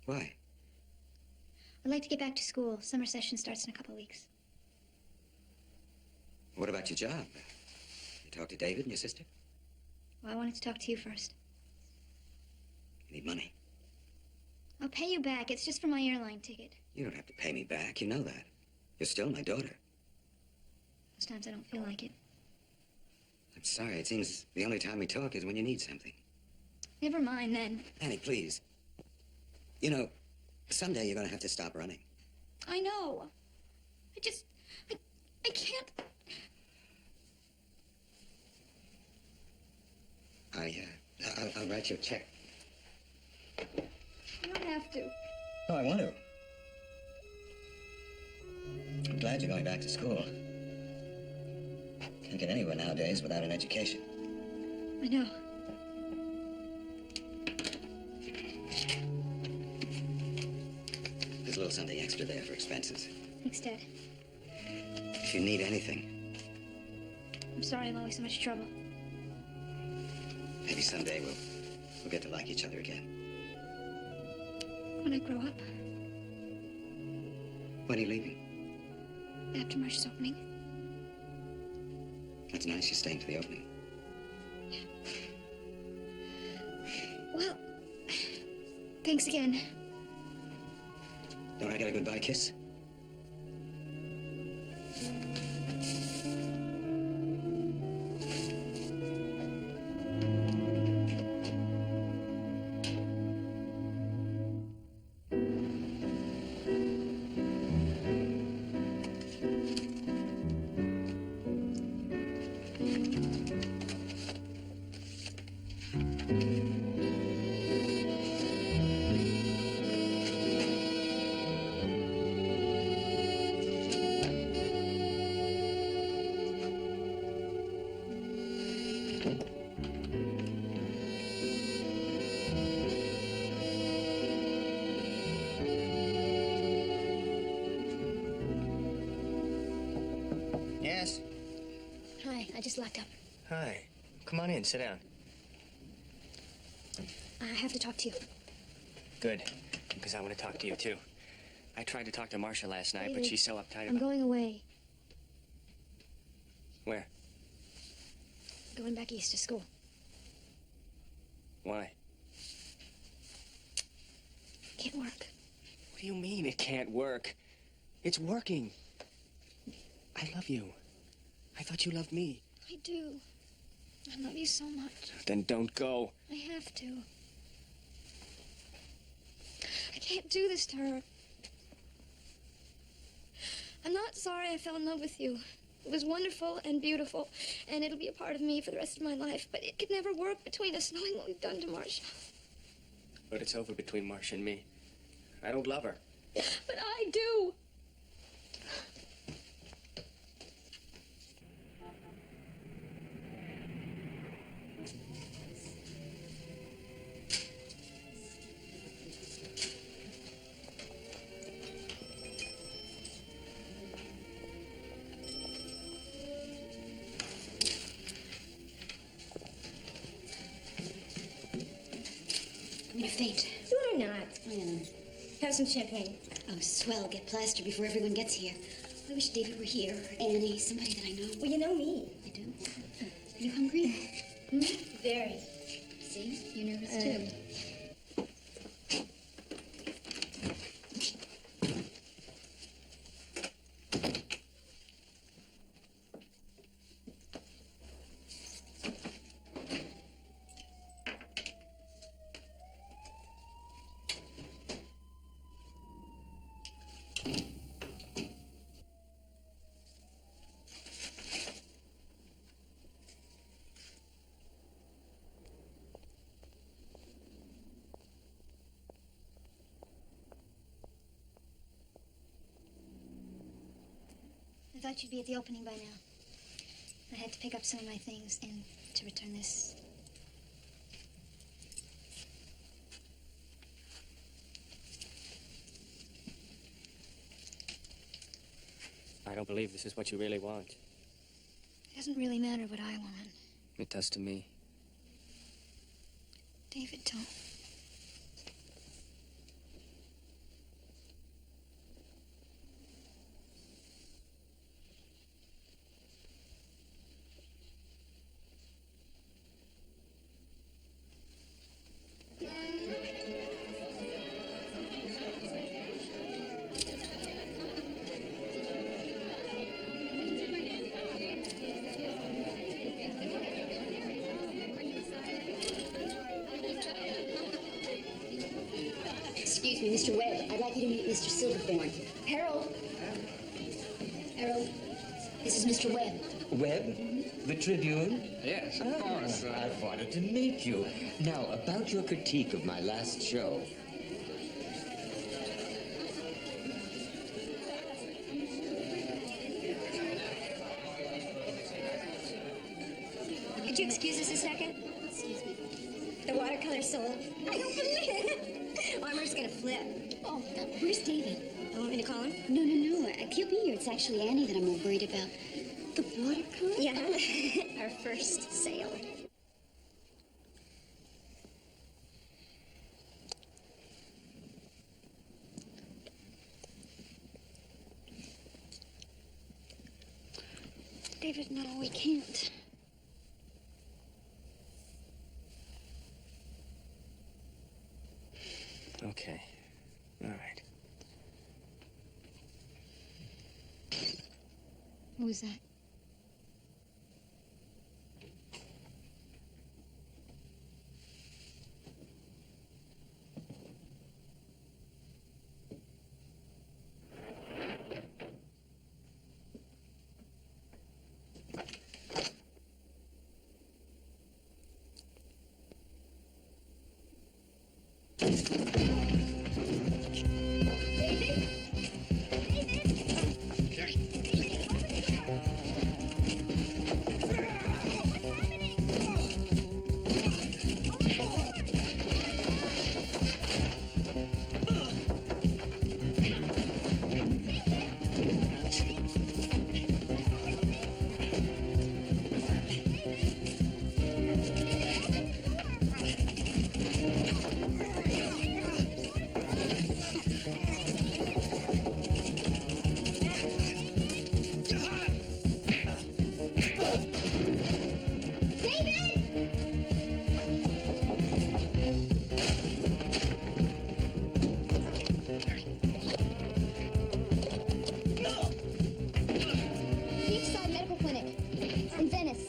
Why? I'd like to get back to school. Summer session starts in a couple of weeks. What about your job? You talk to David and your sister? Well, I wanted to talk to you first. You need money. I'll pay you back. It's just for my airline ticket. You don't have to pay me back. You know that. You're still my daughter. Most times I don't feel like it. I'm sorry. It seems the only time we talk is when you need something. Never mind then. Annie, please. You know, someday you're going to have to stop running. I know. I can't. I'll write you a check. You don't have to. Oh, I want to. I'm glad you're going back to school. Can't get anywhere nowadays without an education. I know. There's a little something extra there for expenses. Thanks, Dad. If you need anything, I'm sorry I'm always so much trouble. maybe someday we'll get to like each other again. When I grow up, When are you leaving? After Marsh's opening. That's nice. You're staying for the opening. Well, thanks again. Don't I get a goodbye kiss? Yes? Hi, I just locked up. Hi. Come on in, sit down. I have to talk to you. Good, because I want to talk to you, too. I tried to talk to Marcia last night, but David, she's so uptight I'm about... going away. Where? Going back east to school. Why? Can't work. What do you mean it can't work? It's working. I love you. I thought you loved me. I do. I love you so much. Then don't go. I have to. I can't do this to her. I'm not sorry I fell in love with you. It was wonderful and beautiful, and it'll be a part of me for the rest of my life, but it could never work between us knowing what we've done to Marcia. But it's over between Marcia and me. I don't love her. But I do. I'm gonna faint. You are not. I am. Have some champagne. Oh, swell. Get plastered before everyone gets here. I wish David were here. Annie, somebody that I know. Well, you know me. I do. Are you hungry? Very. See? You're nervous too. I thought you'd be at the opening by now. I had to pick up some of my things and to return this. I don't believe this is what you really want. It doesn't really matter what I want. It does to me. David, don't. Excuse me, Mr. Webb. I'd like you to meet Mr. Silverthorne. Harold. Harold. This is Mr. Webb. Webb? The Tribune? Yes, of course. I've wanted to meet you. Now, about your critique of my last show. Could you excuse us a second? Excuse me. The watercolor's sold. I don't believe it. Armor's gonna flip. Oh, where's David? You want me to call him? No. He'll be here. It's actually Annie that I'm more worried about. The watercolor? Yeah, our first sale. David, no, we can't. Okay. All right. What was that? Beachside Medical Clinic in Venice.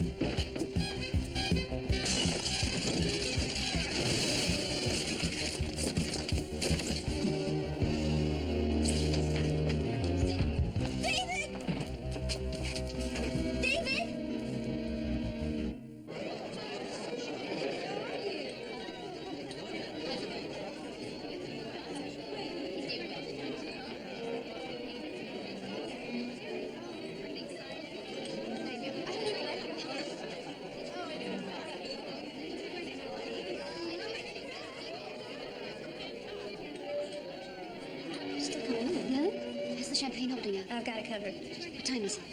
Still coming in, huh? How's the champagne holding up? I've got it covered. What time is it?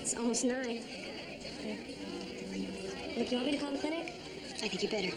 It's almost 9. Look, you want me to call the clinic? I think you better.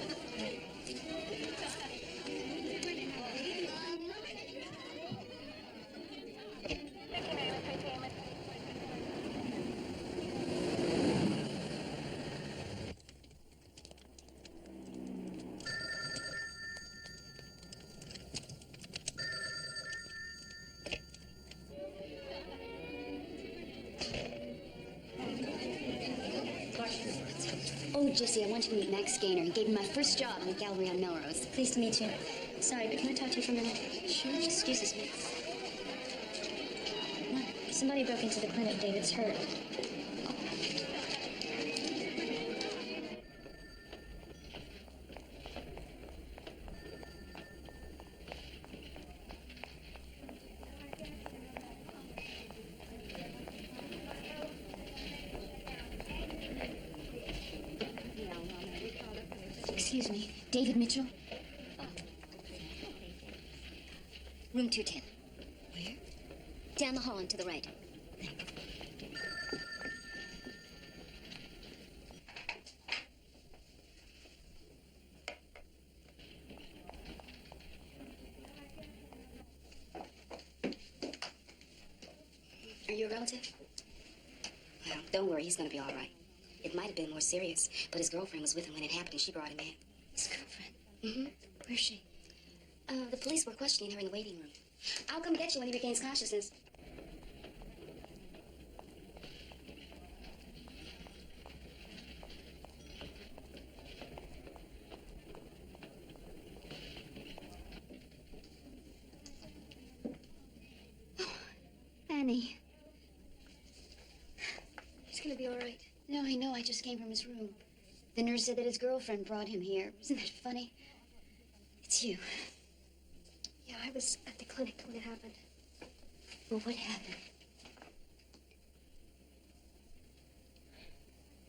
Oh, Jesse, I want you to meet Max Gaynor. He gave me my first job in the gallery on Melrose. Pleased to meet you. Sorry, but can I talk to you for a minute? Sure, excuses me. Somebody broke into the clinic. David's hurt. Excuse me, David Mitchell? Room 210. Where? Down the hall and to the right. Are you a relative? Well, don't worry, he's gonna be all right. It might have been more serious, but his girlfriend was with him when it happened and she brought him in. His girlfriend? Mm-hmm. Where's she? The police were questioning her in the waiting room. I'll come get you when he regains consciousness. Annie. He's gonna be all right. No, I know. I just came from his room. The nurse said that his girlfriend brought him here. Isn't that funny? It's you. Yeah, I was at the clinic when it happened. Well, what happened?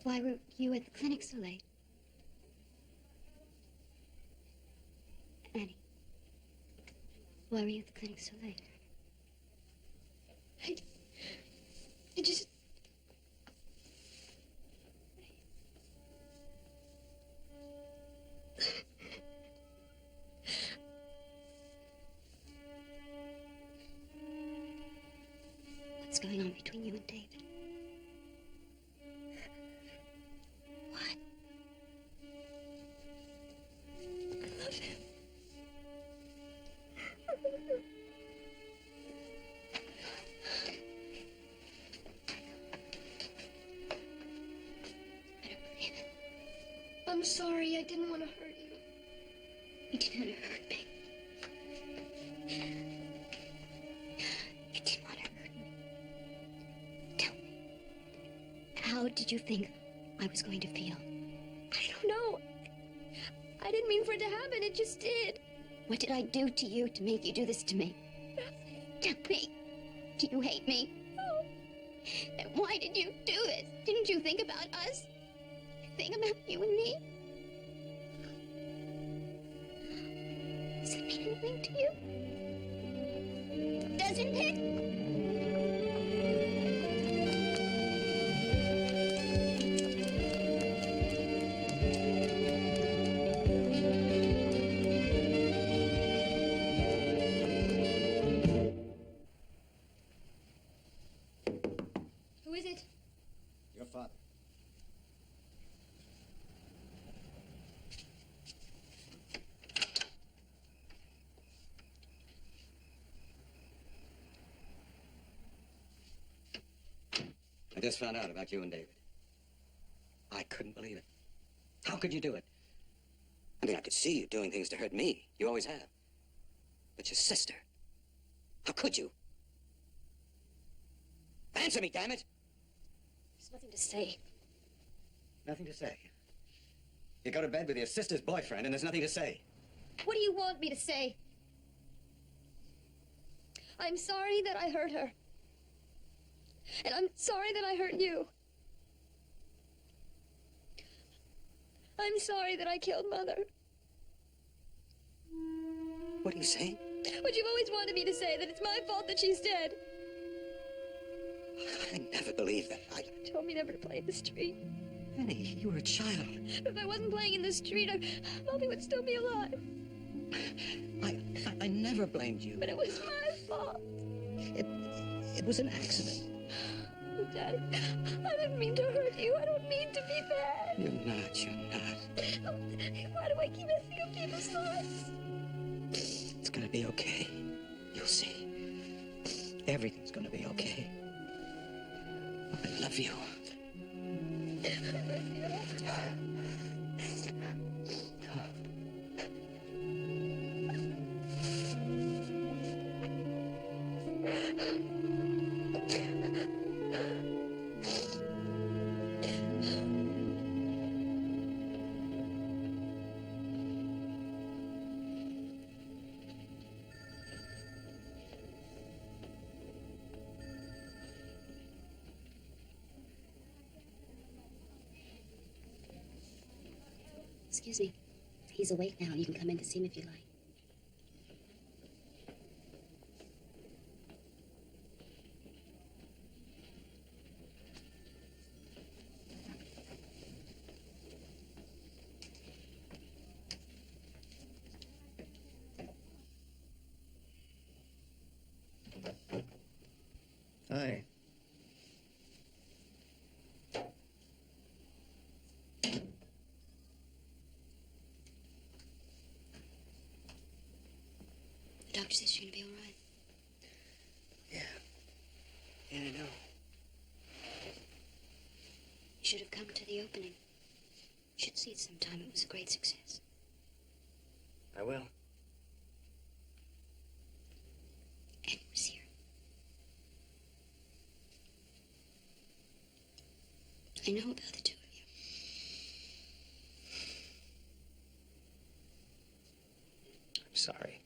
Why were you at the clinic so late? Annie. Why were you at the clinic so late? I just... What's going on between you and David? I'm sorry. I didn't want to hurt you. You didn't want to hurt me. You didn't want to hurt me. Tell me, how did you think I was going to feel? I don't know. I didn't mean for it to happen. It just did. What did I do to you to make you do this to me? Nothing. Tell me, do you hate me? No. Then why did you do this? Didn't you think about us? Think about you and me? Does it mean anything to you? Doesn't it? Who is it? Your father. I just found out about you and David. I couldn't believe it. How could you do it? I mean, I could see you doing things to hurt me. You always have. But your sister. How could you? Answer me, damn it! There's nothing to say. Nothing to say. You go to bed with your sister's boyfriend and there's nothing to say. What do you want me to say? I'm sorry that I hurt her. And I'm sorry that I hurt you. I'm sorry that I killed Mother. What are you saying? What you've always wanted me to say, that it's my fault that she's dead. I never believed that. You told me never to play in the street. Annie, you were a child. If I wasn't playing in the street, Mommy would still be alive. I never blamed you. But it was my fault. It was an accident. Oh, Daddy, I didn't mean to hurt you. I don't mean to be bad. You're not. Why do I keep messing up people's lives? It's gonna be okay. You'll see. Everything's gonna be okay. I love you. I love you. Excuse me. He's awake now. You can come in to see him if you like. Hi. The doctor says you're gonna be all right. Yeah, I know. You should have come to the opening. You should see it sometime. It was a great success. I will. Annie was here. I know about the two of you. I'm sorry.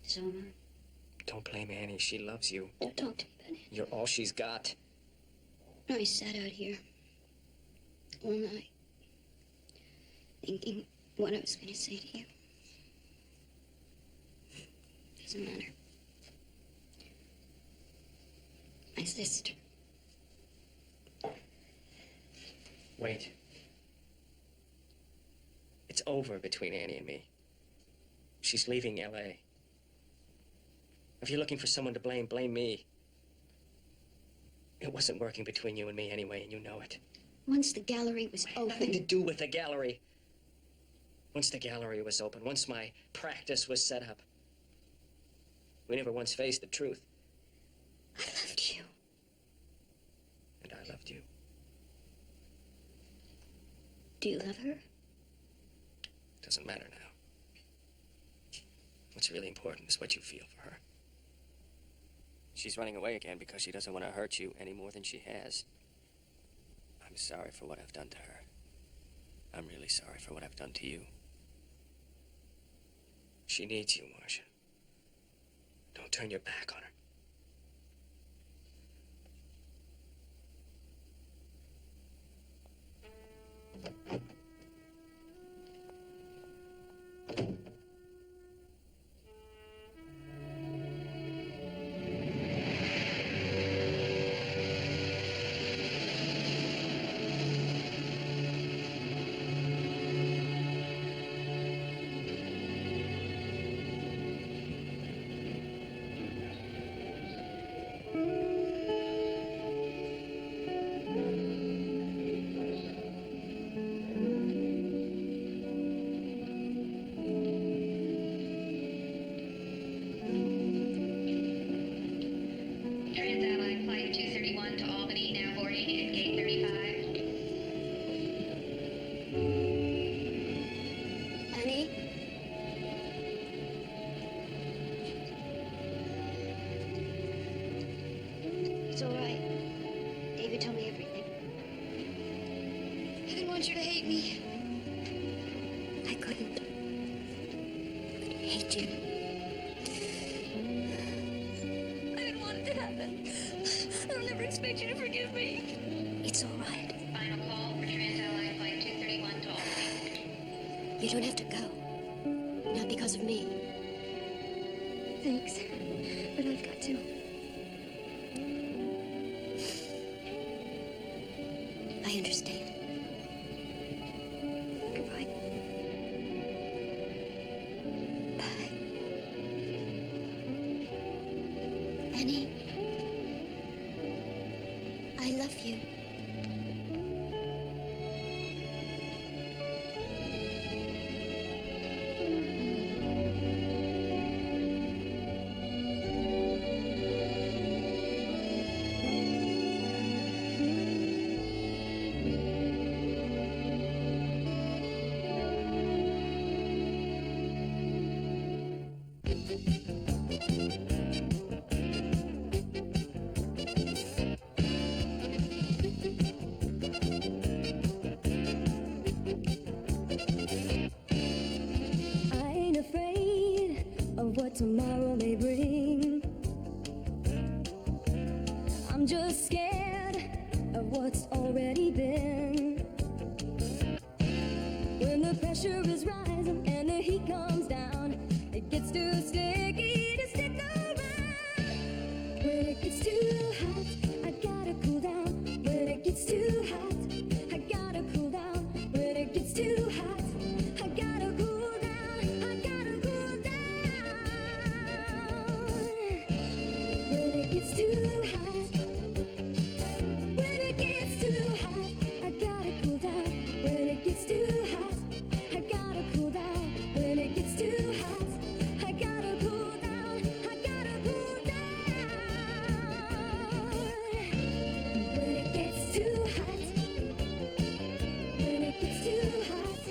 So am I. Don't blame Annie. She loves you. Don't talk to me about Annie. You're all she's got. I sat out here all night thinking what I was going to say to you. Doesn't matter. My sister. Wait. It's over between Annie and me. She's leaving L.A. If you're looking for someone to blame, blame me. It wasn't working between you and me anyway, and you know it. Once the gallery was Nothing to open. do with the gallery. Once the gallery was open, once my practice was set up, we never once faced the truth. I loved you. And Do you love her? Doesn't matter now. What's really important is what you feel for her. She's running away again because she doesn't want to hurt you any more than she has. I'm sorry for what I've done to her. I'm really sorry for what I've done to you. She needs you, Marcia. Don't turn your back on her. Trans-Allied Flight 231 to Albany, now boarding at gate 35. Annie? It's all right. David told me everything. I didn't want you to hate me. I couldn't hate you. I didn't want it to happen. I don't ever expect you to forgive me. It's all right. Final call for Trans-Allied Flight 231 to Albany. You don't have to go. Not because of me. Thanks. But I've got to. I understand. Goodbye. Bye. Annie, I love you. I ain't afraid of what tomorrow may bring. I'm just scared of what's already been. When the pressure is rising and the heat comes down, it gets too sticky to stick around. When it gets too hot, I gotta cool down. When it gets too hot,